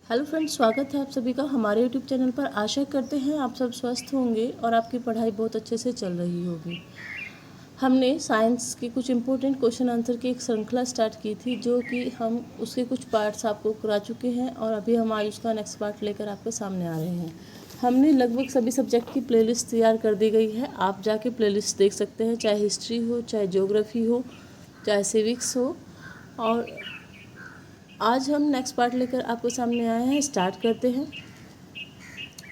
Hello friends, स्वागत है आप सभी का हमारे यूट्यूब चैनल पर। आशा करते हैं आप सब स्वस्थ होंगे और आपकी पढ़ाई बहुत अच्छे से चल रही होगी। हमने साइंस के कुछ इम्पोर्टेंट क्वेश्चन आंसर की एक श्रृंखला स्टार्ट की थी, जो कि हम उसके कुछ पार्ट्स आपको करा चुके हैं और अभी हम आज उसका नेक्स्ट पार्ट लेकर आपके सामने आ रहे हैं। हमने लगभग सभी सब्जेक्ट की प्लेलिस्ट तैयार कर दी गई है। आप जाके प्लेलिस्ट देख सकते हैं, चाहे हिस्ट्री हो, चाहे ज्योग्राफी हो, चाहे सिविक्स हो। और आज हम नेक्स्ट पार्ट लेकर आपके सामने आए हैं। स्टार्ट करते हैं।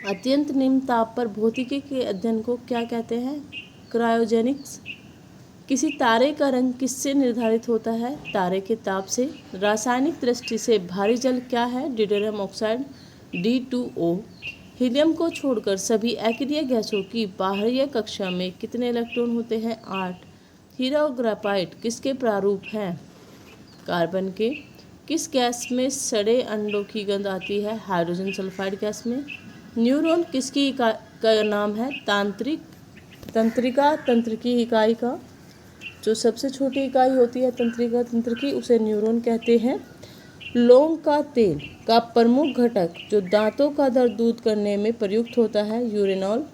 अत्यंत निम्न ताप पर भौतिकी के अध्ययन को क्या कहते हैं? क्रायोजेनिक्स। किसी तारे का रंग किससे निर्धारित होता है? तारे के ताप से। रासायनिक दृष्टि से भारी जल क्या है? डिटेरियम ऑक्साइड D2O। हीलियम को छोड़कर सभी अक्रिय गैसों की बाह्य कक्षा में कितने इलेक्ट्रॉन होते हैं? 8। हीरा और ग्रेफाइट किसके प्रारूप हैं? कार्बन के। किस गैस में सड़े अंडों की गंध आती है? हाइड्रोजन सल्फाइड गैस में। न्यूरॉन किसकी इकाई का नाम है? तंत्रिकी इकाई का। जो सबसे छोटी इकाई होती है तंत्रिकी, उसे न्यूरॉन कहते हैं। लौंग का तेल का प्रमुख घटक जो दांतों का दर्द दूर करने में प्रयुक्त होता है? यूरेनॉल।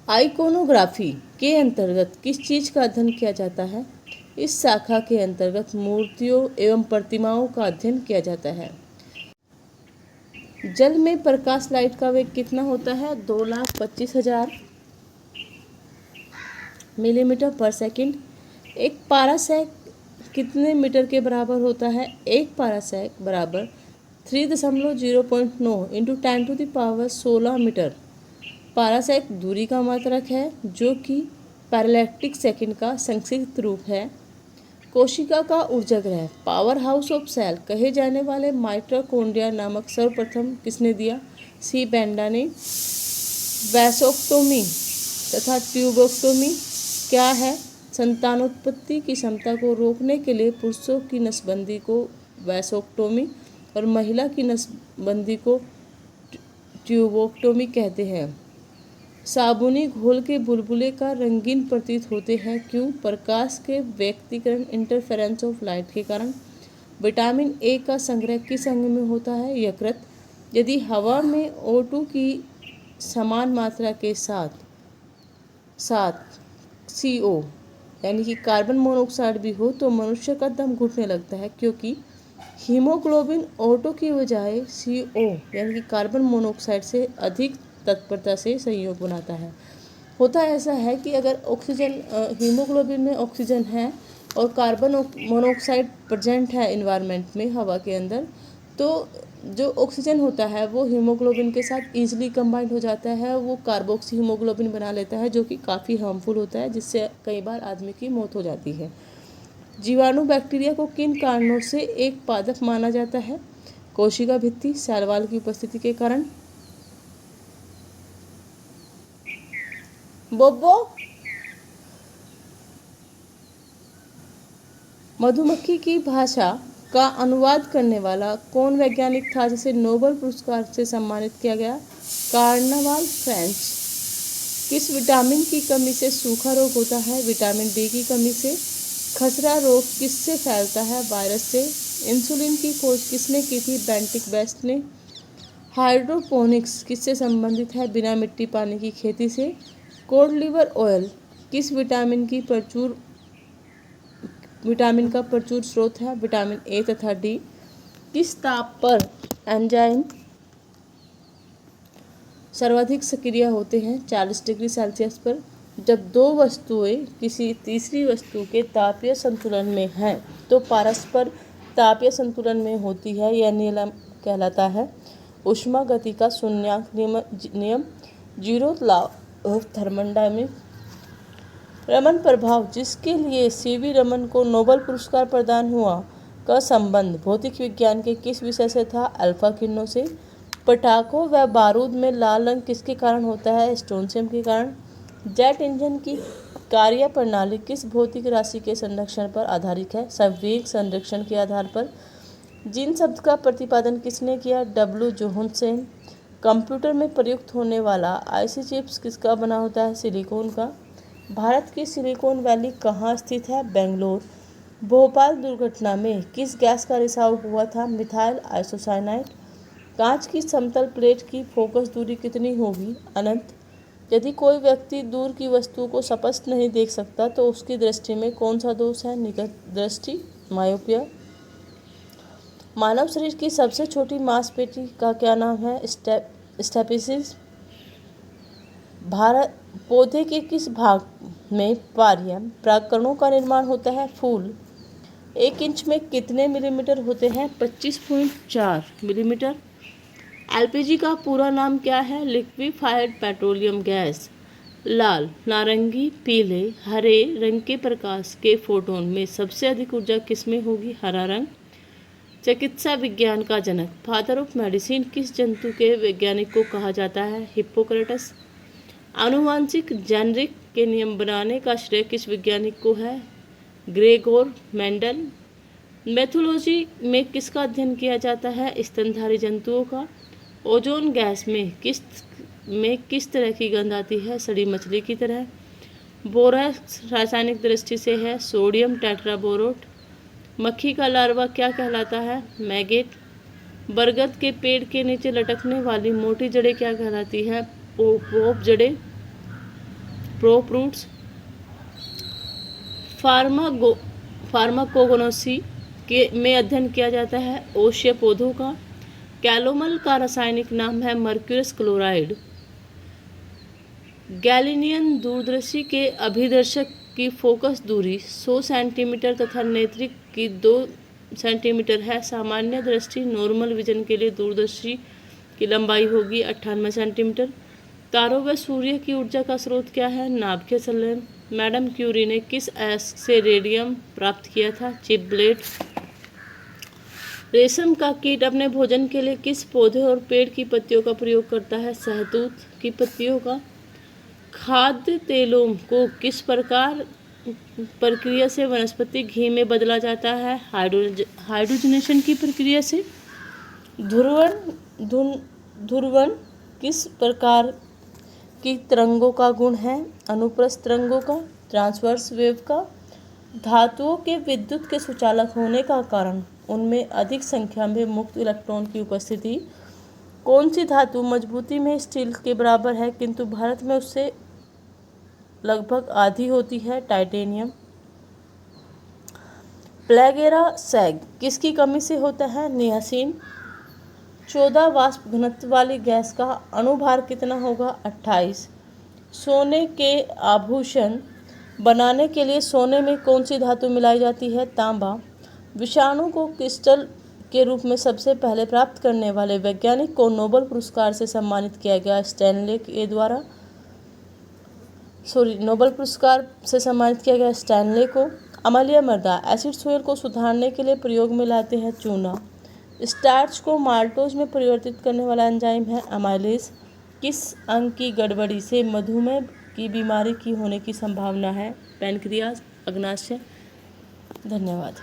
आइकोनोग्राफी के अंतर्गत किस चीज का अध्ययन किया जाता है? इस शाखा के अंतर्गत मूर्तियों एवं प्रतिमाओं का अध्ययन किया जाता है। जल में प्रकाश लाइट का वेग कितना होता है? 2,25,000 मिलीमीटर पर सेकंड। एक पारासेक कितने मीटर के बराबर होता है? एक पारासेक बराबर 3.0.9 इंटू 10⁻16 मीटर। पारासेक दूरी का मात्रक है, जो कि पैरेलैक्टिक सेकंड का संक्षिप्त रूप है। कोशिका का ऊर्जाग्रह पावर हाउस ऑफ सेल कहे जाने वाले माइटोकॉन्ड्रिया नामक सर्वप्रथम किसने दिया? सी बेंडा ने। वैसोक्टोमी तथा ट्यूबोक्टोमी क्या है? संतानोत्पत्ति की क्षमता को रोकने के लिए पुरुषों की नसबंदी को वैसोक्टोमी और महिला की नसबंदी को ट्यूबोक्टोमी कहते हैं। साबुनी घोल के बुलबुले का रंगीन प्रतीत होते हैं, क्यों? प्रकाश के व्यतिकरण इंटरफेरेंस ऑफ लाइट के कारण। विटामिन ए का संग्रह किस अंग में होता है? यकृत। यदि हवा में O2 की समान मात्रा के साथ CO यानी कि कार्बन मोनोऑक्साइड भी हो तो मनुष्य का दम घुटने लगता है, क्योंकि हीमोग्लोबिन O2 की बजाय CO यानी कि कार्बन मोनोऑक्साइड से अधिक तत्परता से संयोग बनाता है। होता ऐसा है कि अगर ऑक्सीजन हीमोग्लोबिन में ऑक्सीजन है और कार्बन मोनोऑक्साइड प्रेजेंट है इन्वायरमेंट में, हवा के अंदर, तो जो ऑक्सीजन होता है वो हीमोग्लोबिन के साथ ईजिली कंबाइंड हो जाता है, वो कार्बोक्सी हीमोग्लोबिन बना लेता है, जो कि काफ़ी हार्मफुल होता है, जिससे कई बार आदमी की मौत हो जाती है। जीवाणु बैक्टीरिया को किन कारणों से एक पादप माना जाता है? कोशिका भित्ति, सेल वॉल की उपस्थिति के कारण। बोबो। मधुमक्खी की भाषा का अनुवाद करने वाला कौन वैज्ञानिक था, जिसे नोबेल पुरस्कार से सम्मानित किया गया? Cornwall French. किस विटामिन की कमी से सूखा रोग होता है? विटामिन डी की कमी से। खसरा रोग किससे फैलता है? वायरस से। इंसुलिन की खोज किसने की थी? बेंटिक वेस्ट ने। हाइड्रोपोनिक्स किससे संबंधित है? बिना मिट्टी पानी की खेती से। कोड लिवर ऑयल किस विटामिन का प्रचुर स्रोत है? विटामिन ए तथा डी। किस ताप पर एंजाइम सर्वाधिक सक्रिय होते हैं? 40 डिग्री सेल्सियस पर। जब दो वस्तुएं किसी तीसरी वस्तु के तापीय संतुलन में हैं तो परस्पर तापीय संतुलन में होती है, यह नियम कहलाता है ऊष्मा गति का शून्यांक नियम, zero law of thermodynamics. Raman प्रभाव, जिसके लिए सीवी रमन को नोबेल पुरस्कार प्रदान हुआ, का संबंध भौतिक विज्ञान के किस विषय से था? अल्फा किरणों से। पटाखों व बारूद में लाल रंग किसके कारण होता है? स्ट्रोंशियम के कारण। जेट इंजन की कार्य प्रणाली किस भौतिक राशि के संरक्षण पर आधारित है? संवेग संरक्षण के आधार पर। जीन शब्द का प्रतिपादन किसने किया? W Johansson. कंप्यूटर में प्रयुक्त होने वाला आईसी चिप्स किसका बना होता है? सिलिकॉन का। भारत की सिलिकॉन वैली कहाँ स्थित है? बेंगलोर। भोपाल दुर्घटना में किस गैस का रिसाव हुआ था? Methyl isocyanide. कांच की समतल प्लेट की फोकस दूरी कितनी होगी? अनंत। यदि कोई व्यक्ति दूर की वस्तु को स्पष्ट नहीं देख सकता तो उसकी दृष्टि में कौन सा दोष है? निकट दृष्टि, मायोपिया। मानव शरीर की सबसे छोटी मांसपेशी का क्या नाम है? स्टेपिसिस। भारत पौधे के किस भाग में परागकणों का निर्माण होता है? फूल। 1 इंच में कितने मिलीमीटर होते हैं? 25.4 मिलीमीटर। एलपीजी का पूरा नाम क्या है? Liquefied petroleum gas. लाल, नारंगी, पीले, हरे रंग के प्रकाश के फोटोन में सबसे अधिक ऊर्जा किसमें होगी? हरा रंग। चिकित्सा विज्ञान का जनक, फादर ऑफ मेडिसिन, किस जंतु के वैज्ञानिक को कहा जाता है? हिप्पोक्रेटस। आनुवांशिक जेनरिक के नियम बनाने का श्रेय किस वैज्ञानिक को है? Gregor Mendel. मैथोलॉजी में किसका अध्ययन किया जाता है? स्तनधारी जंतुओं का। ओजोन गैस में किस तरह की गंध आती है? सड़ी मछली की तरह। बोरॉक्स रासायनिक दृष्टि से है सोडियम टेट्राबोरेट। मक्खी का लार्वा क्या कहलाता है? मैगेट। बरगद के पेड़ के नीचे लटकने वाली मोटी जड़ें क्या कहलाती है? पोप जड़ें, प्रोप रूट्स। फार्माकोगनोसी के में अध्ययन किया जाता है ओशीय पौधों का। कैलोमल का रासायनिक नाम है मर्क्यूरस क्लोराइड। गैलीनियन दूरदर्शी के अभिदर्शक की फोकस दूरी 100 सेंटीमीटर तथा नेत्रिक की 2 सेंटीमीटर है। सामान्य दृष्टि नॉर्मल विजन के लिए दूरदर्शी की लंबाई होगी 98 सेंटीमीटर। तारों व सूर्य की ऊर्जा का स्रोत क्या है? नाभिकीय संलयन। मैडम क्यूरी ने किस अयस्क से रेडियम प्राप्त किया था? चिपब्लेट। रेशम का कीट अपने भोजन के लिए किस पौधे और पेड़ की पत्तियों का प्रयोग करता है? सहतूत की पत्तियों का। खाद्य तेलों को किस प्रक्रिया से वनस्पति घी में बदला जाता है? हाइड्रोजनेशन की प्रक्रिया से। ध्रुवण किस प्रकार की तरंगों का गुण है? अनुप्रस्थ तरंगों का, ट्रांसवर्स वेव का। धातुओं के विद्युत के सुचालक होने का कारण उनमें अधिक संख्या में मुक्त इलेक्ट्रॉन की उपस्थिति। कौन सी धातु मजबूती में स्टील के बराबर है किंतु भारत में उससे लगभग आधी होती है? टाइटेनियम। प्लेगेरा सैग किसकी कमी से होता है? नियासिन। 14 वाष्प घनत्व वाली गैस का अणुभार कितना होगा? 28। सोने के आभूषण बनाने के लिए सोने में कौन सी धातु मिलाई जाती है? तांबा। विषाणु को क्रिस्टल के रूप में सबसे पहले प्राप्त करने वाले वैज्ञानिक को नोबेल पुरस्कार से सम्मानित किया गया? नोबेल पुरस्कार से सम्मानित किया गया स्टैनले को। अमालिया मृदा एसिड सोयल को सुधारने के लिए प्रयोग में लाते हैं? चूना। स्टार्च को माल्टोज में परिवर्तित करने वाला एंजाइम है अमाइलेज। किस अंग की गड़बड़ी से मधुमेह की बीमारी की होने की संभावना है? पैनक्रियाज, अग्नाशय। धन्यवाद।